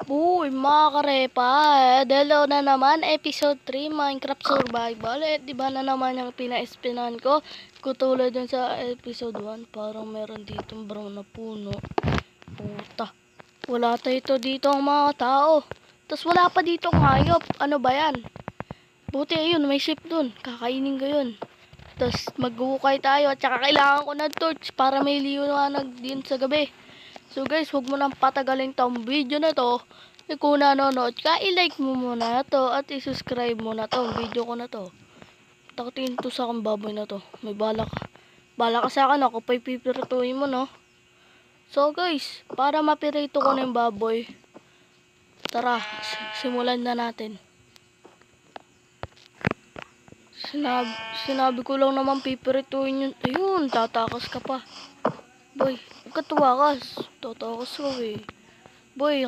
Uy, mga karepa, hello na naman, episode 3, Minecraft Survival. Di ba na naman yung pina-spinan ko? Katulad dun sa episode 1, parang meron ditong brown na puno. Puta, wala tayo dito ang mga tao. Tapos wala pa ditong hayop. Ano ba yan? Buti ayun, may ship dun. Kakainin ko yun. Tapos maghuhukay tayo at saka kailangan ko ng torch para may liwanag din sa gabi. So guys, huwag mo nang patagalin tong video na to. Kung nanonood ka, i-like mo muna to at i-subscribe mo na to video ko na to. Takutin to sa akong baboy na to. May bala ka. Bala ka sa akin, ako pa'y pipirituin mo, no? So guys, para mapirito ko na yung baboy, tara, simulan na natin. Sinabi ko lang naman pipirituin yun. Ayun, tatakas ka pa. Boy, huwag ka tuwakas. Tatakas ko eh. Boy,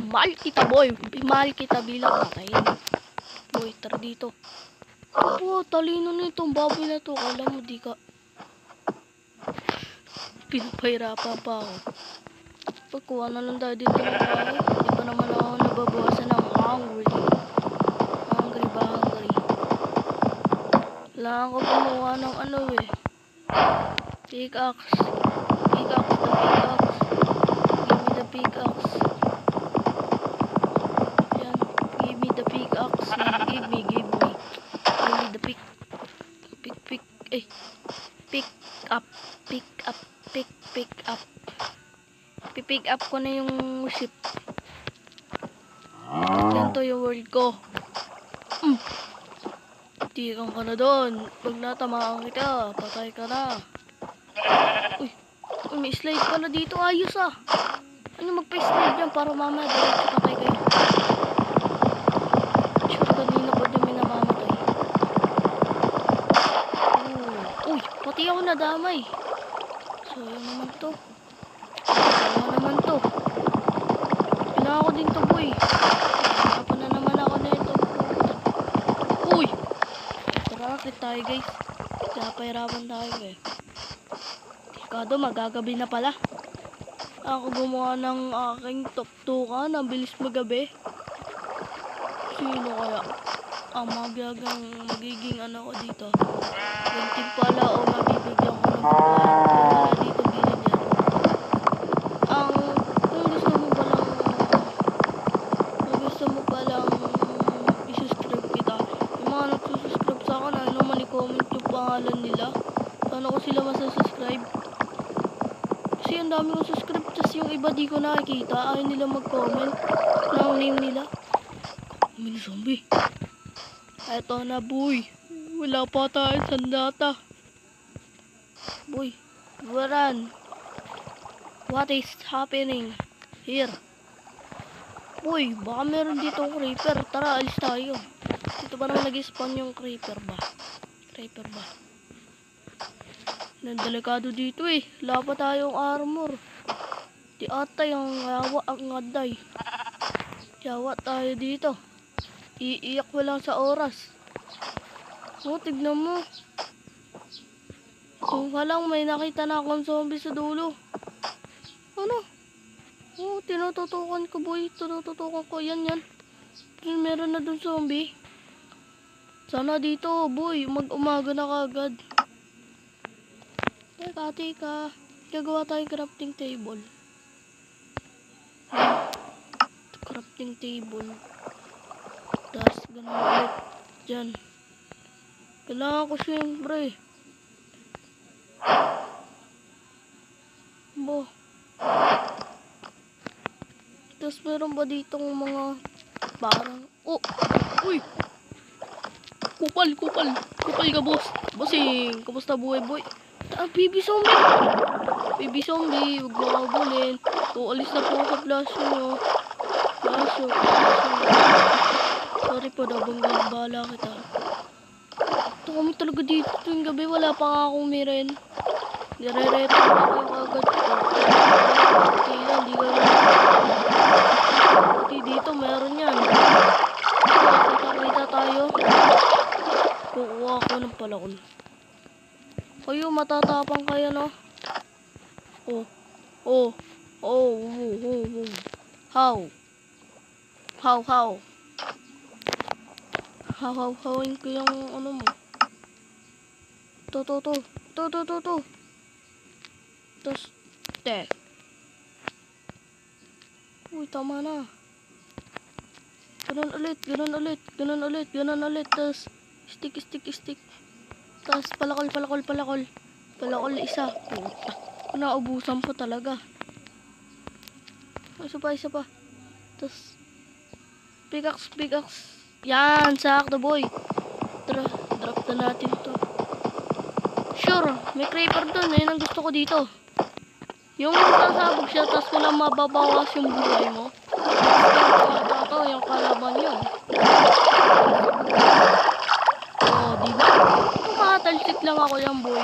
mahal kita boy. Mahal kita bilang kakain. Boy, tara dito. Oh, talino na itong baboy na to. Kala mo di ka. Pinapahirapan pa ako. Pagkuha na lang tayo dito ng kain. Di pa naman ako nababawasan ng hungry. Hungry ba hungry? Kailangan ko gumawa ng ano eh. Pickaxe. Pickaxe the pickaxe. Give me the pickaxe. Yan. Give me the pickaxe. Give me. Give me the pick. Pick. Eh. Pick up. Pick up. Pipick up ko na yung ship. Yan to yung world ko. Tikang ka na doon. Pag natamaan kita, patay ka na. Uy, may slide pala dito. Ayos ah. Ano magpa-slide dyan para mamaya diretso patay kayo. Sure, kanina pa dyan may namamatay. Uy, pati ako nadamay. Sayang naman to. Kailangan ko din to boy. Hirapan na naman ako na ito. Uy! Tarakit tayo guys. Kaya pahirapan tayo eh. Kado, magagabi na pala. Ako gumawa ng aking tuktukan. Ang bilis magabi. Sino kaya ang magiging ano ko dito? Bunting pala o mabibigyan ko ng pagkain. Wala dito bilid yan. Kung gusto mo palang i-subscribe kita, yung mga nagsusubscribe sa akin, ano man i-comment yung pangalan nila. Paano ko sila masasubscribe? Kasi ang dami kong subscribe, tas yung iba di ko nakikita. Ayaw nila mag-comment ng name nila. Mini zombie. Eto na boy. Wala pa tayo sandata. Boy, run. What is happening here? Boy, baka meron dito creeper. Tara, alis tayo. Dito ba naman nag-spawn yung creeper ba? Delikado dito eh. Wala pa tayong armor. Di ata yung yawa ang ngaday. Yawa tayo dito. Iiyak ko lang sa oras. Oh, tignan mo. Kung walang may nakita na akong zombie sa dulo. Ano? Oh, tinututukan ko boy. Tinututukan ko. Yan. Meron na dun zombie. Sana dito boy. Mag-umaga na kagad. Teka. Gagawa tayong crafting table. Crafting table. Tapos ganun ulit. Diyan. Kailangan ko siyempre. Bo. Tapos meron ba ditong mga parang... Oh! Uy! Kupal ka boss. Bossing, kamusta buhay boy? Baby zombie, huwag mo kabulin. Alis na po sa flash nyo. Sorry po, nabanggang bala kita. Ito kami talaga dito tuwing gabi. Wala pa nga akong miren. Nire-reto ko na kayo kagad. Kailan, di ka pati dito, meron yan. Kita tayo. Kukuha ako ng palakol. Kayo, matatapang kayo, no? Oh. How? How. Hawin ko yung ano mo. To. Tapos, uy, tama na. Ganun ulit. Tapos, stick. Tapos, palakol. Palakol isa. Puta. Naubusan pa talaga. Isa pa. Tapos, pickaxe. Yan, sakto boy. Drop na natin to. Sure, may creeper dun. Yun ang gusto ko dito. Yung sasabog siya, tapos kung lang mababawas yung buhay mo. Ito, yung kalaban nyo. Oh, diba? Tumatalsik lang ako yung boy.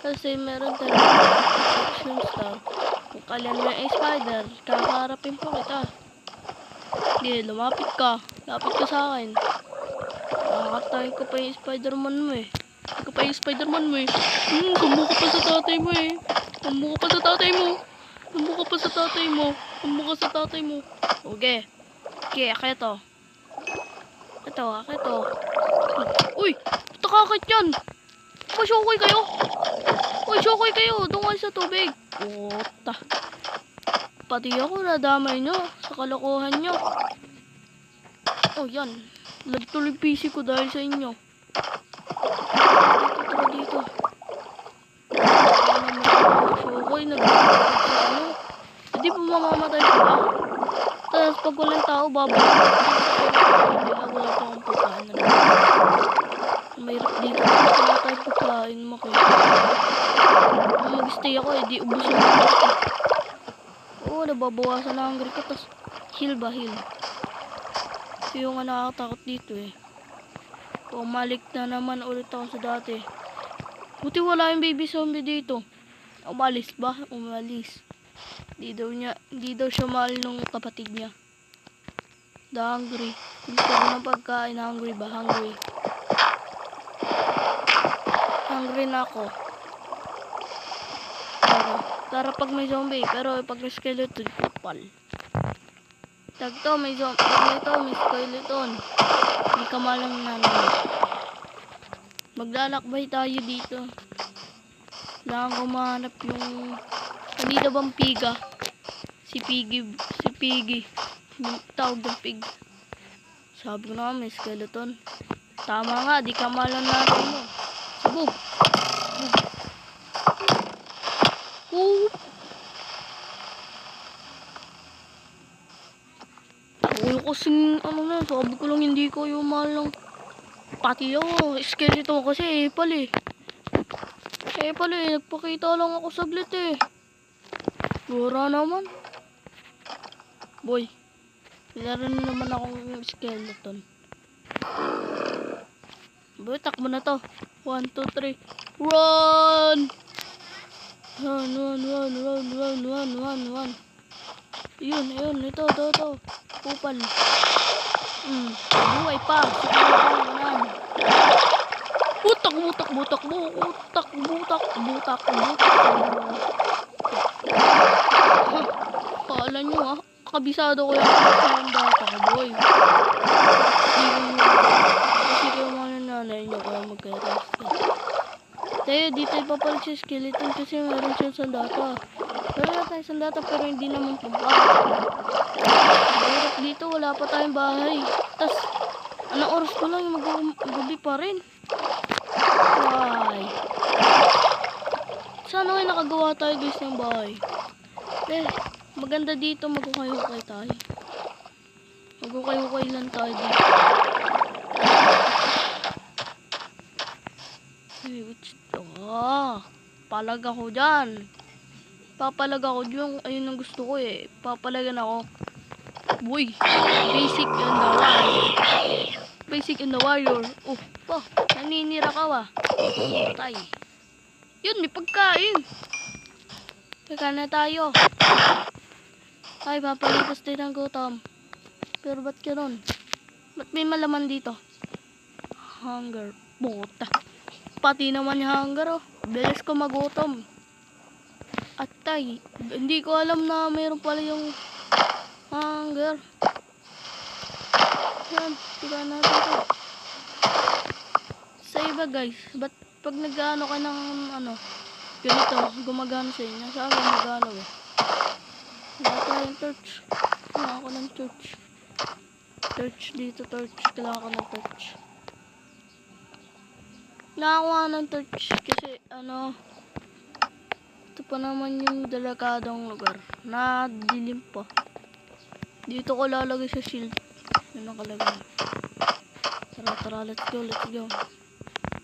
Kasi meron tayong action star. Kung kalian mo yung spider, kakaharapin po kita. Sige, lumapit ka. Lapit ka sa akin. Nakakatayin ko pa yung Spider-Man mo eh. Kumbuka pa sa tatay mo eh. Kumbuka sa tatay mo. Okay, akit to. Akit to. Uy! Takakit yan! Masyokoy kayo! Doon kayo sa tubig. Puta. Pati ako nadamay nyo sa kalokohan nyo. Oh, yan. Nagtuloy PC ko dahil sa inyo. Dito. Masyokoy, ano? Hindi po mamamatay sila. Tapos pag walang tao, babalik. Wala pa akong pagkain na lang. Mahirap dito. Wala tayong pagkain. Mag-stay ako eh. Di ubos yung pagkain. Oo, nababawasan na hungry ko. Tapos, heal. Ito yung nakakatakot dito eh. Pumalik na naman ulit ako sa dati. Buti wala yung baby zombie dito. Umalis. Hindi daw siya mahal nung kapatid niya. Hungry. Gusto ko ng pagkain. Hungry ba? Hungry na ako. Tara pag may zombie. Pero pag may skeleton, kapal. Tagto, may skeleton. Hindi ka malang nanay. Maglalakbay tayo dito. Kailangan ko mahanap yung kanina bang piga. Si Piggy. Yung tawag ng pig. Sabi ko na may skeleton. Tama nga, di ka malang nanay mo. Sabog. Ulo kasing sabi ko lang hindi ko yung mahal ng pati yung skeleton kasi nagpakita lang ako saglit eh. Gura naman. Boy, meron na naman akong skeleton. Boy, takbo na to. 1, 2, 3. Run! Run. Ayun, ito. Kupal. Buhay pa. Butak. Kala nyo kabisado ko yung data ko, boy. Kasi kayo mga nanay nyo kaya magka-rest ka. Tayo, dito ipapalit si skeleton kasi meron siya sa data. Meron tayo sa data pero hindi naman pumpa. Dito wala pa tayong bahay. Tas, anong oras ko lang mag-gabi pa rin. Why? Sana kayo nakagawa tayo guys ng bahay. Maganda dito magkukay-hukay tayo. Magkukay-hukay lang tayo dito. Palag ako dyan. Papalag ako dyan. Ayun ang gusto ko eh. Papalagan ako. Boy, Basic in the warrior. Oh, naninira ka ba? Patay. Yun, may pagkain. Teka na tayo. Ay, papalipas din ang gutom. Pero ba't gano'n? Ba't may malaman dito? Hunger. Bota. Pati naman yung hunger, oh. Bilis ko magutom. Atay. Hindi ko alam na mayroon pala yung hunger. Yan, sira natin to. Sa iba guys, ba't pag nag-ano ka ng ano, ganito, gumagana sa inyo. Sa akin nag-ano eh. Wala tayong torch. Kailangan ko ng torch. Torch dito, torch. Kailangan ko ng torch. Nakakuha ng torch kasi ano, ito pa naman yung delikadong lugar. Nadilim pa. Dito ko lalagay sa shield. Yun nakalagay. Tara, let's go, let's go.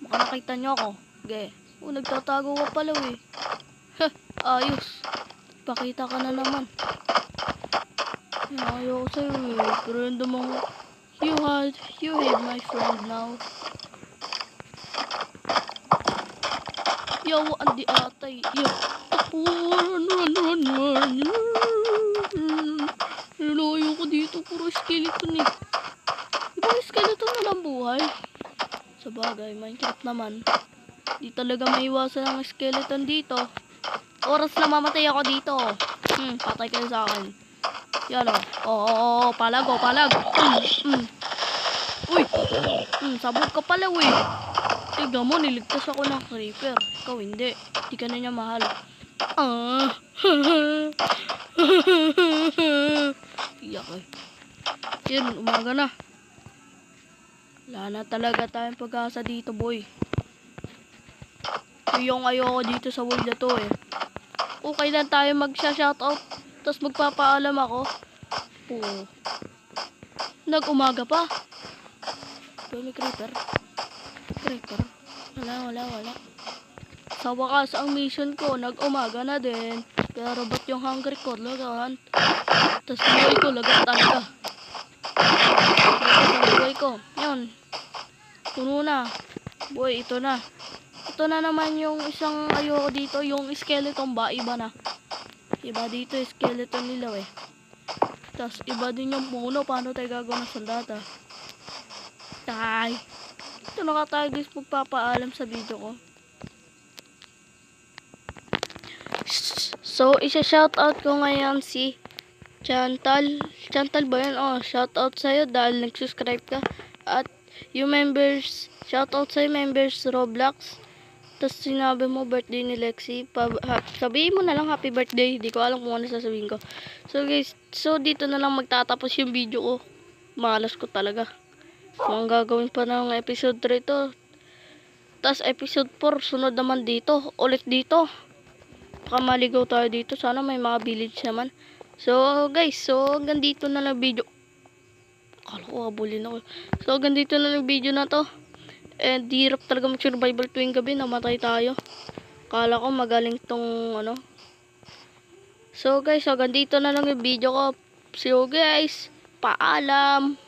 Baka nakita nyo ako. Okay. Nagtatago ka pala eh. Heh, ayos. Pakita ka na naman. Ayoko sa'yo eh. Pero yun dumang, you hate my friend now. Yo, andi atay. Yo. Run. Ayoko dito. Puro skeleton eh. Ibang skeleton na lang buhay. Sa bagay, Minecraft naman. Di talaga maiwasan ang skeleton dito. Oras na mamatay ako dito. Patay kayo sa akin. Yan o. Oo, palag. Uy. Sabog ka pala, uy. Tignan mo, niligtas ako ng creeper. Ikaw hindi. Di ka na niya mahal. Iyak eh. Yan, umaga na. Wala na talaga tayong pag-asa dito, boy. Ito yung ayoko dito sa world na to eh. Okay lang tayo magsha-shoutout. Tapos magpapaalam ako. Nag-umaga pa. May creeper. Wala. Sa wakas, ang mission ko, nag-umaga na din. Pero ba't yung hungry ko, lagaan? Tapos buhay ko, lagat talaga. Buhay ko. Yun. Puno na. Boy, ito na. Ito na naman yung isang ayoko dito. Yung skeleton ba? Iba na. Iba dito, skeleton nila eh. Tapos iba din yung puno. Paano tayo gagawin ng sandata? Ito na ka tayo guys. Magpapaalam sa video ko. So, isa-shoutout ko ngayon si Chantal. Chantal ba yun? Shoutout sa'yo dahil nag-subscribe ka. At yung members, shoutout sa'yo members Roblox. Tapos sinabi mo birthday ni Lexi. Sabihin mo na lang happy birthday. Di ko alam kung ano sasabihin ko. So guys, dito na lang magtatapos yung video ko. Malas ko talaga. So ang gagawin pa ng episode 3 to. Tapos episode 4, sunod naman dito. Ulit dito. Baka maligaw tayo dito. Sana may mga village naman. So guys, hanggang dito na lang video. Akala ko abulin ako. So hanggang dito na lang video na to. And hirap talaga mag-survival tuwing gabi. Namatay tayo. Akala ko magaling tong ano. So guys, hanggang dito na lang yung video ko. See you guys. Paalam.